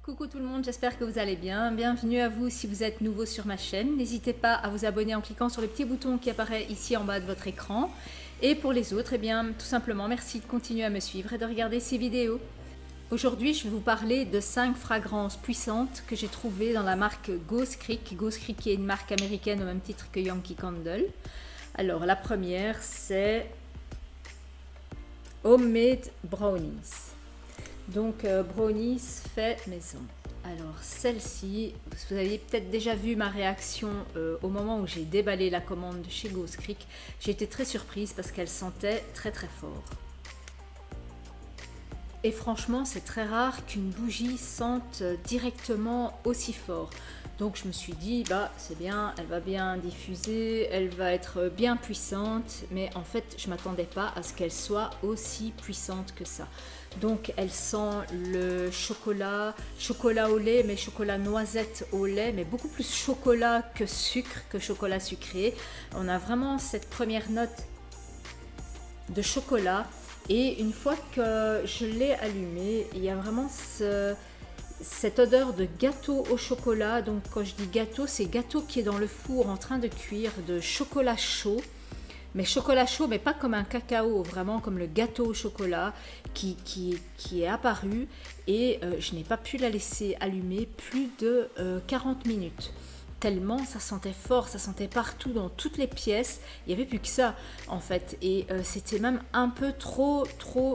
Coucou tout le monde, j'espère que vous allez bien. Bienvenue à vous si vous êtes nouveau sur ma chaîne. N'hésitez pas à vous abonner en cliquant sur le petit bouton qui apparaît ici en bas de votre écran. Et pour les autres, eh bien, tout simplement, merci de continuer à me suivre et de regarder ces vidéos. Aujourd'hui, je vais vous parler de 5 fragrances puissantes que j'ai trouvées dans la marque Ghost Creek. Ghost Creek qui est une marque américaine au même titre que Yankee Candle. Alors, la première, c'est Homemade Brownies. Donc brownies fait maison. Alors celle-ci, vous avez peut-être déjà vu ma réaction au moment où j'ai déballé la commande de chez Ghost Creek. J'ai été très surprise parce qu'elle sentait très très fort. Et franchement, c'est très rare qu'une bougie sente directement aussi fort. Donc je me suis dit, bah c'est bien, elle va bien diffuser, elle va être bien puissante, mais en fait je m'attendais pas à ce qu'elle soit aussi puissante que ça. Donc elle sent le chocolat, chocolat au lait, mais chocolat noisette au lait, mais beaucoup plus chocolat que sucre, que chocolat sucré. On a vraiment cette première note de chocolat. Et une fois que je l'ai allumé, il y a vraiment cette odeur de gâteau au chocolat. Donc quand je dis gâteau, c'est gâteau qui est dans le four en train de cuire, de chocolat chaud. Mais chocolat chaud, mais pas comme un cacao, vraiment comme le gâteau au chocolat qui est apparu. Et je n'ai pas pu la laisser allumer plus de 40 minutes. Tellement ça sentait fort, ça sentait partout dans toutes les pièces, il n'y avait plus que ça en fait, et c'était même un peu trop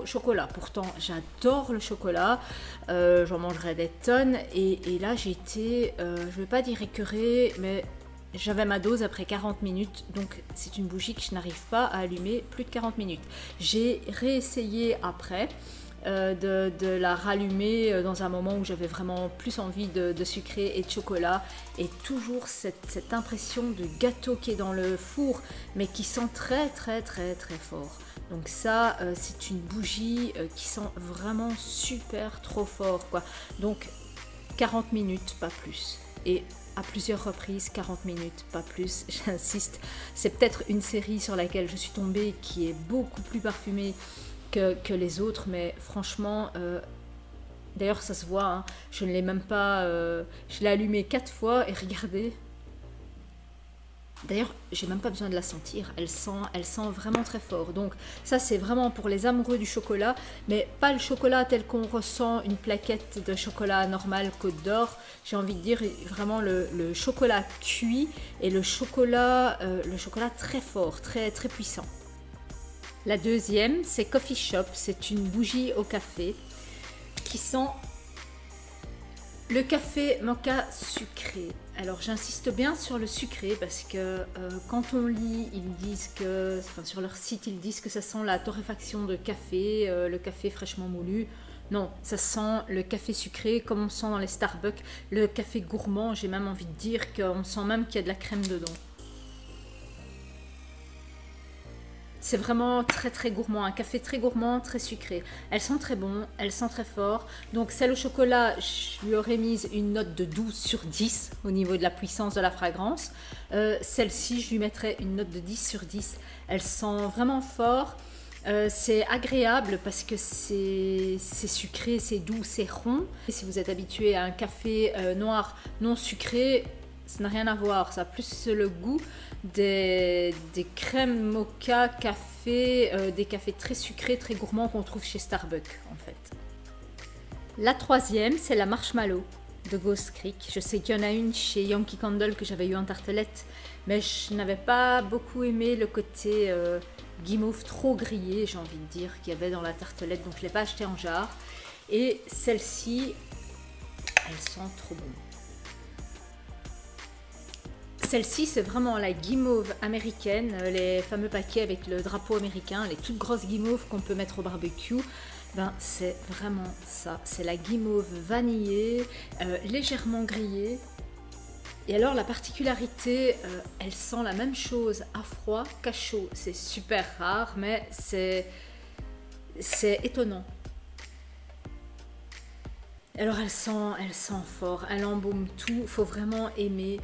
chocolat. Pourtant j'adore le chocolat, j'en mangerais des tonnes, et là j'étais, je ne vais pas dire écœurée, mais j'avais ma dose après 40 minutes, donc c'est une bougie que je n'arrive pas à allumer plus de 40 minutes. J'ai réessayé après, de la rallumer dans un moment où j'avais vraiment plus envie de sucré et de chocolat, et toujours cette impression de gâteau qui est dans le four mais qui sent très fort. Donc ça c'est une bougie qui sent vraiment super trop fort quoi. Donc 40 minutes pas plus, et à plusieurs reprises 40 minutes pas plus, j'insiste. C'est peut-être une série sur laquelle je suis tombée qui est beaucoup plus parfumée que les autres, mais franchement d'ailleurs ça se voit, hein, je ne l'ai même pas je l'ai allumé 4 fois et regardez, d'ailleurs j'ai même pas besoin de la sentir, elle sent vraiment très fort. Donc ça c'est vraiment pour les amoureux du chocolat, mais pas le chocolat tel qu'on ressent une plaquette de chocolat normal Côte d'Or. J'ai envie de dire vraiment le chocolat cuit et le chocolat très fort, très puissant. La deuxième, c'est Coffee Shop. C'est une bougie au café qui sent le café mocha sucré. Alors j'insiste bien sur le sucré parce que quand on lit, ils disent que, enfin, sur leur site, ils disent que ça sent la torréfaction de café, le café fraîchement moulu. Non, ça sent le café sucré comme on sent dans les Starbucks, le café gourmand. J'ai même envie de dire qu'on sent même qu'il y a de la crème dedans. C'est vraiment très gourmand, un café très gourmand, très sucré. Elle sent très bon, elle sent très fort. Donc celle au chocolat, je lui aurais mise une note de 12 sur 10 au niveau de la puissance de la fragrance. Celle-ci, je lui mettrais une note de 10 sur 10. Elle sent vraiment fort. C'est agréable parce que c'est sucré, c'est doux, c'est rond. Et si vous êtes habitué à un café noir non sucré, ça n'a rien à voir, ça a plus le goût des crèmes mocha café, des cafés très sucrés, très gourmands qu'on trouve chez Starbucks en fait. La troisième, c'est la Marshmallow de Ghost Creek. Je sais qu'il y en a une chez Yankee Candle que j'avais eu en tartelette, mais je n'avais pas beaucoup aimé le côté guimauve trop grillé, j'ai envie de dire, qu'il y avait dans la tartelette, donc je ne l'ai pas acheté en jarre. Et celle-ci, elle sent trop bon. Celle-ci, c'est vraiment la guimauve américaine, les fameux paquets avec le drapeau américain, les toutes grosses guimauves qu'on peut mettre au barbecue. Ben, c'est vraiment ça, c'est la guimauve vanillée, légèrement grillée. Et alors la particularité, elle sent la même chose à froid qu'à chaud. C'est super rare, mais c'est étonnant. Alors elle sent fort, elle embaume tout, faut vraiment aimer.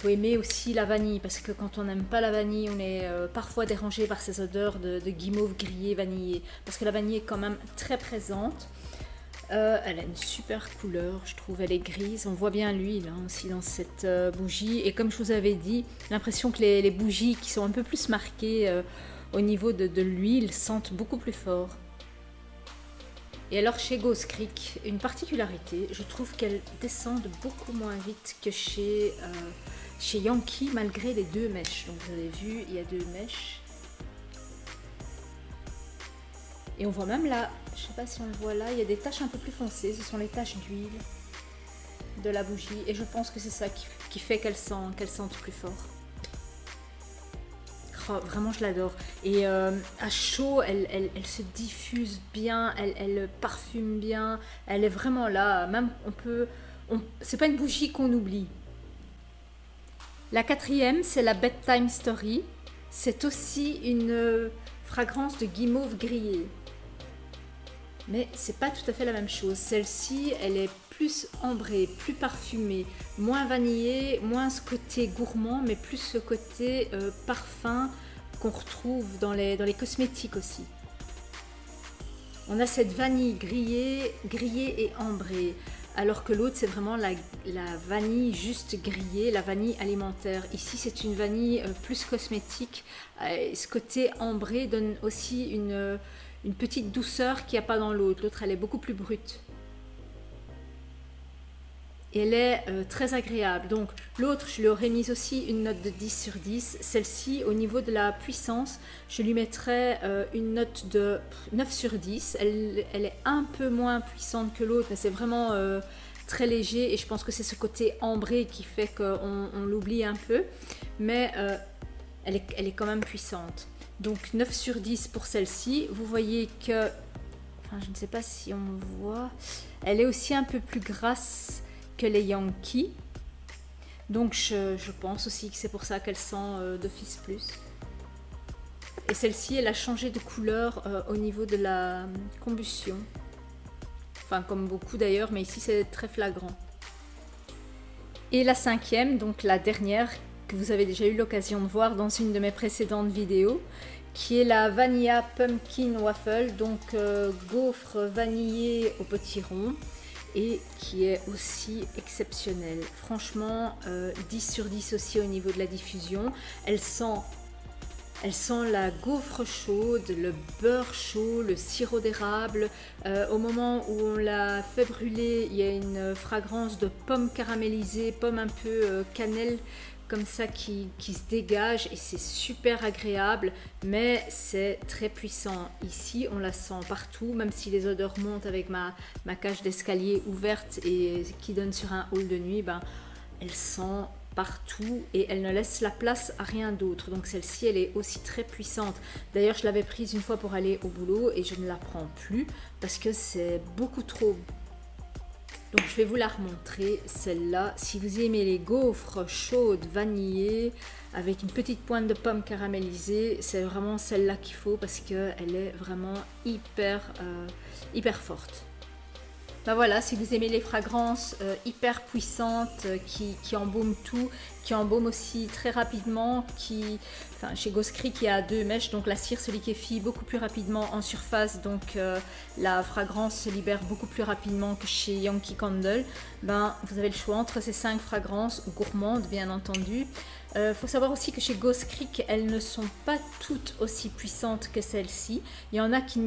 Faut aimer aussi la vanille, parce que quand on n'aime pas la vanille, on est parfois dérangé par ces odeurs de guimauve grillée vanillée, parce que la vanille est quand même très présente. Elle a une super couleur, je trouve. Elle est grise. On voit bien l'huile hein, aussi dans cette bougie. Et comme je vous avais dit, l'impression que les bougies qui sont un peu plus marquées au niveau de l'huile sentent beaucoup plus fort. Et alors chez Ghost Creek, une particularité, je trouve qu'elles descendent beaucoup moins vite que chez Yankee, malgré les 2 mèches. Donc vous avez vu, il y a 2 mèches. Et on voit même là, je ne sais pas si on le voit là, il y a des taches un peu plus foncées, ce sont les taches d'huile de la bougie. Et je pense que c'est ça qui fait qu'elles sentent plus fort. Oh, vraiment je l'adore. Et à chaud, elle se diffuse bien, elle parfume bien, elle est vraiment là. Même c'est pas une bougie qu'on oublie. La 4e, c'est la Bedtime Story. C'est aussi une fragrance de guimauve grillé. Mais c'est pas tout à fait la même chose. Celle-ci, elle est plus ambrée, plus parfumée, moins vanillée, moins ce côté gourmand, mais plus ce côté parfum qu'on retrouve dans les cosmétiques aussi. On a cette vanille grillée et ambrée, alors que l'autre c'est vraiment la vanille juste grillée, la vanille alimentaire. Ici c'est une vanille plus cosmétique. Ce côté ambré donne aussi une petite douceur qu'il n'y a pas dans l'autre. L'autre elle est beaucoup plus brute. Et elle est très agréable. Donc l'autre, je lui aurais mis aussi une note de 10 sur 10. Celle-ci, au niveau de la puissance, je lui mettrais une note de 9 sur 10. Elle est un peu moins puissante que l'autre, mais c'est vraiment très léger. Et je pense que c'est ce côté ambré qui fait qu'on l'oublie un peu. Mais elle est quand même puissante. Donc 9 sur 10 pour celle-ci. Vous voyez que, enfin, je ne sais pas si on voit, elle est aussi un peu plus grasse que les Yankee, donc je pense aussi que c'est pour ça qu'elle sent d'office plus. Et celle-ci, elle a changé de couleur au niveau de la combustion, enfin comme beaucoup d'ailleurs, mais ici c'est très flagrant. Et la 5e, donc la dernière, que vous avez déjà eu l'occasion de voir dans une de mes précédentes vidéos, qui est la Vanilla Pumpkin Waffle, donc gaufre vanillé au potiron, et qui est aussi exceptionnelle. Franchement, 10 sur 10 aussi au niveau de la diffusion. Elle sent la gaufre chaude, le beurre chaud, le sirop d'érable. Au moment où on l'a fait brûler, il y a une fragrance de pomme caramélisée, pomme un peu cannelle, comme ça qui se dégage, et c'est super agréable, mais c'est très puissant. Ici on la sent partout, même si les odeurs montent avec ma cage d'escalier ouverte et qui donne sur un hall de nuit, ben, elle sent partout et elle ne laisse la place à rien d'autre. Donc celle-ci, elle est aussi très puissante. D'ailleurs je l'avais prise une fois pour aller au boulot et je ne la prends plus parce que c'est beaucoup trop. Donc je vais vous la remontrer, celle-là. Si vous aimez les gaufres chaudes, vanillées, avec une petite pointe de pomme caramélisée, c'est vraiment celle-là qu'il faut parce qu'elle est vraiment hyper forte. Ben voilà, si vous aimez les fragrances hyper puissantes qui embaument tout, qui embaument aussi très rapidement, enfin, chez Ghost Creek il y a 2 mèches, donc la cire se liquéfie beaucoup plus rapidement en surface, donc la fragrance se libère beaucoup plus rapidement que chez Yankee Candle. Ben, vous avez le choix entre ces 5 fragrances gourmandes bien entendu. Faut savoir aussi que chez Ghost Creek, elles ne sont pas toutes aussi puissantes que celles-ci. Il y en a qui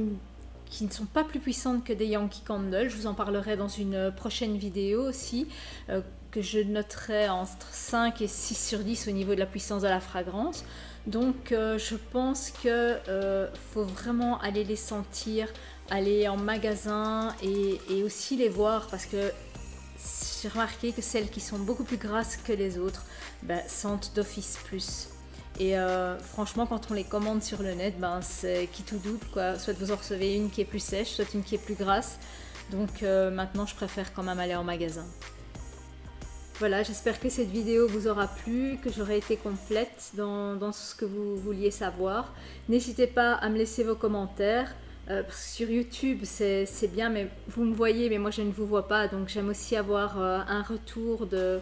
ne sont pas plus puissantes que des Yankee Candle. Je vous en parlerai dans une prochaine vidéo aussi, que je noterai entre 5 et 6 sur 10 au niveau de la puissance de la fragrance. Donc je pense que faut vraiment aller les sentir, aller en magasin et aussi les voir, parce que j'ai remarqué que celles qui sont beaucoup plus grasses que les autres sentent d'office plus. Et franchement, quand on les commande sur le net, c'est qui tout double, quoi. Soit vous en recevez une qui est plus sèche, soit une qui est plus grasse. Donc maintenant, je préfère quand même aller en magasin. Voilà, j'espère que cette vidéo vous aura plu, que j'aurai été complète dans ce que vous vouliez savoir. N'hésitez pas à me laisser vos commentaires. Sur YouTube, c'est bien, mais vous me voyez, mais moi je ne vous vois pas. Donc j'aime aussi avoir un retour de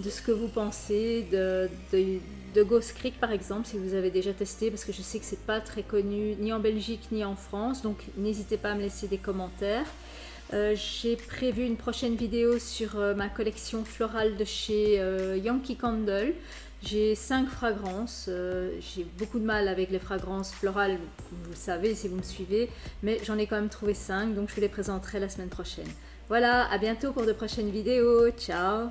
ce que vous pensez de Ghost Creek par exemple, si vous avez déjà testé, parce que je sais que c'est pas très connu ni en Belgique ni en France, donc n'hésitez pas à me laisser des commentaires. J'ai prévu une prochaine vidéo sur ma collection florale de chez Yankee Candle. J'ai 5 fragrances, j'ai beaucoup de mal avec les fragrances florales, vous le savez si vous me suivez, mais j'en ai quand même trouvé 5, donc je vous les présenterai la semaine prochaine. Voilà, à bientôt pour de prochaines vidéos, ciao!